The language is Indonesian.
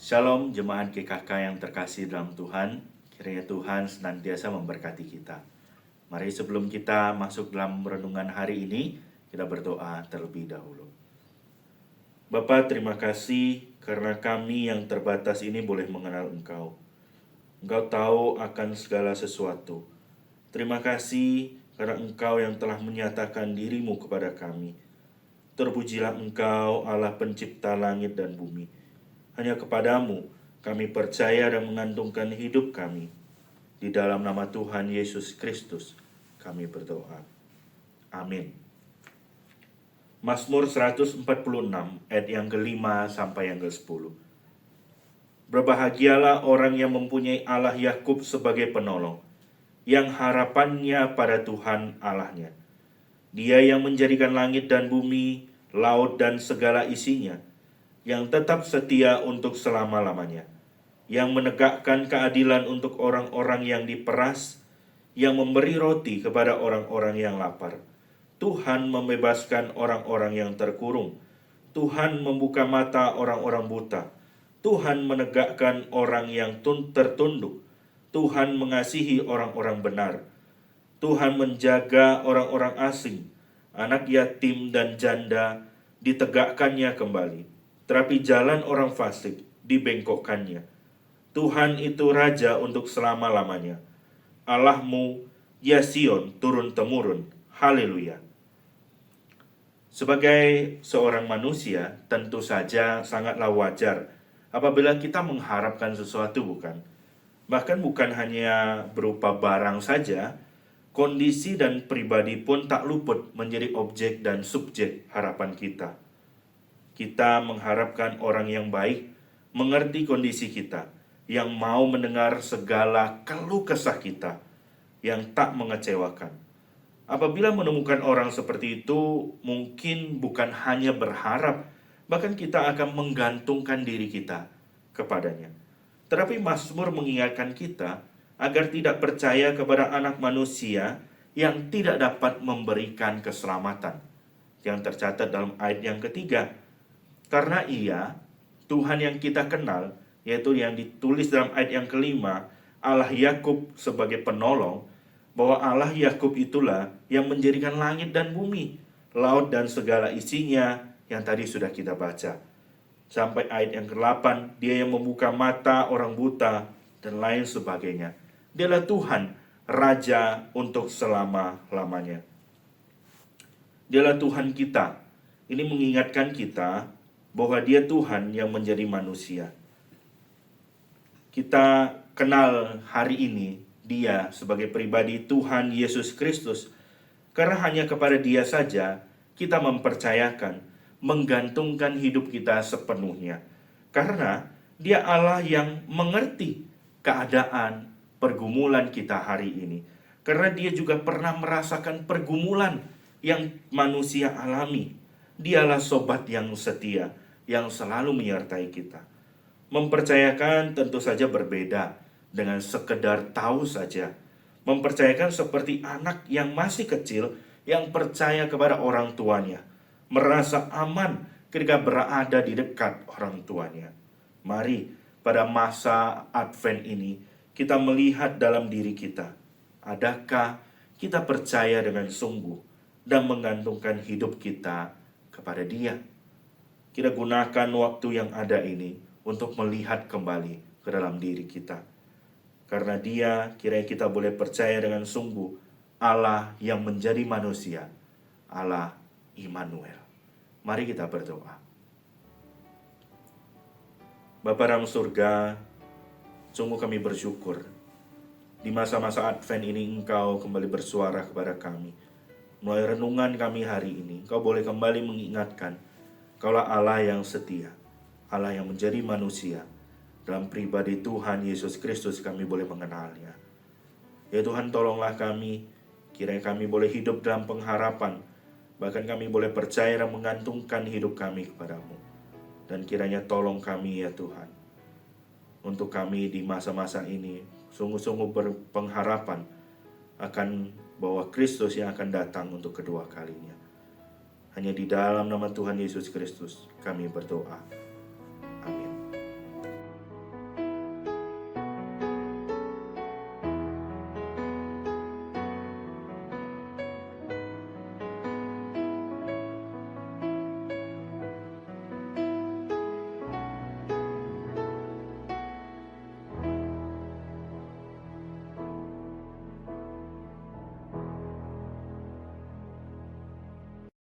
Shalom jemaat GKK yang terkasih dalam Tuhan, kiranya Tuhan senantiasa memberkati kita. Mari sebelum kita masuk dalam renungan hari ini, kita berdoa terlebih dahulu. Bapa, terima kasih karena kami yang terbatas ini boleh mengenal Engkau. Engkau tahu akan segala sesuatu. Terima kasih karena Engkau yang telah menyatakan diri-Mu kepada kami. Terpujilah Engkau, Allah pencipta langit dan bumi. Hanya kepadamu kami percaya dan mengantungkan hidup kami. Di dalam nama Tuhan Yesus Kristus kami berdoa. Amin. Mazmur 146 ayat yang ke-5 sampai yang ke-10. Berbahagialah orang yang mempunyai Allah Yakub sebagai penolong, yang harapannya pada Tuhan Allahnya. Dia yang menjadikan langit dan bumi, laut dan segala isinya, yang tetap setia untuk selama-lamanya, yang menegakkan keadilan untuk orang-orang yang diperas, yang memberi roti kepada orang-orang yang lapar. Tuhan membebaskan orang-orang yang terkurung. Tuhan membuka mata orang-orang buta. Tuhan menegakkan orang yang tertunduk. Tuhan mengasihi orang-orang benar. Tuhan menjaga orang-orang asing, anak yatim dan janda ditegakkannya kembali. Tetapi jalan orang fasik dibengkokkannya. Tuhan itu Raja untuk selama-lamanya. Allahmu, ya Sion, turun-temurun. Haleluya. Sebagai seorang manusia, tentu saja sangatlah wajar apabila kita mengharapkan sesuatu, bukan? Bahkan bukan hanya berupa barang saja, kondisi dan pribadi pun tak luput menjadi objek dan subjek harapan kita. Kita mengharapkan orang yang baik, mengerti kondisi kita, yang mau mendengar segala keluh kesah kita, yang tak mengecewakan. Apabila menemukan orang seperti itu, mungkin bukan hanya berharap, bahkan kita akan menggantungkan diri kita kepadanya. Tetapi Mazmur mengingatkan kita agar tidak percaya kepada anak manusia yang tidak dapat memberikan keselamatan, yang tercatat dalam ayat yang ketiga. Karena Ia, Tuhan yang kita kenal, yaitu yang ditulis dalam ayat yang kelima, Allah Yakub sebagai penolong, bahwa Allah Yakub itulah yang menjadikan langit dan bumi, laut dan segala isinya yang tadi sudah kita baca. Sampai ayat yang ke-8, Dia yang membuka mata orang buta dan lain sebagainya. Dialah Tuhan, Raja untuk selama-lamanya. Dialah Tuhan kita. Ini mengingatkan kita bahwa Dia Tuhan yang menjadi manusia. Kita kenal hari ini Dia sebagai pribadi Tuhan Yesus Kristus, karena hanya kepada Dia saja kita mempercayakan, menggantungkan hidup kita sepenuhnya. Karena Dia Allah yang mengerti keadaan pergumulan kita hari ini. Karena Dia juga pernah merasakan pergumulan yang manusia alami. Dialah sobat yang setia, yang selalu menyertai kita. Mempercayakan tentu saja berbeda dengan sekedar tahu saja. Mempercayakan seperti anak yang masih kecil yang percaya kepada orang tuanya, merasa aman ketika berada di dekat orang tuanya. Mari pada masa Advent ini kita melihat dalam diri kita, adakah kita percaya dengan sungguh dan menggantungkan hidup kita kepada Dia? Kita gunakan waktu yang ada ini untuk melihat kembali ke dalam diri kita. Karena Dia, kiranya kita boleh percaya dengan sungguh, Allah yang menjadi manusia, Allah Immanuel. Mari kita berdoa. Bapa dalam surga, sungguh kami bersyukur di masa-masa Advent ini Engkau kembali bersuara kepada kami. Melalui renungan kami hari ini, Engkau boleh kembali mengingatkan, Engkaulah Allah yang setia, Allah yang menjadi manusia. Dalam pribadi Tuhan Yesus Kristus kami boleh mengenalnya. Ya Tuhan, tolonglah kami, kiranya kami boleh hidup dalam pengharapan, bahkan kami boleh percaya dan menggantungkan hidup kami kepadamu. Dan kiranya tolong kami ya Tuhan, untuk kami di masa-masa ini sungguh-sungguh berpengharapan akan bahwa Kristus yang akan datang untuk kedua kalinya. Hanya di dalam nama Tuhan Yesus Kristus kami berdoa.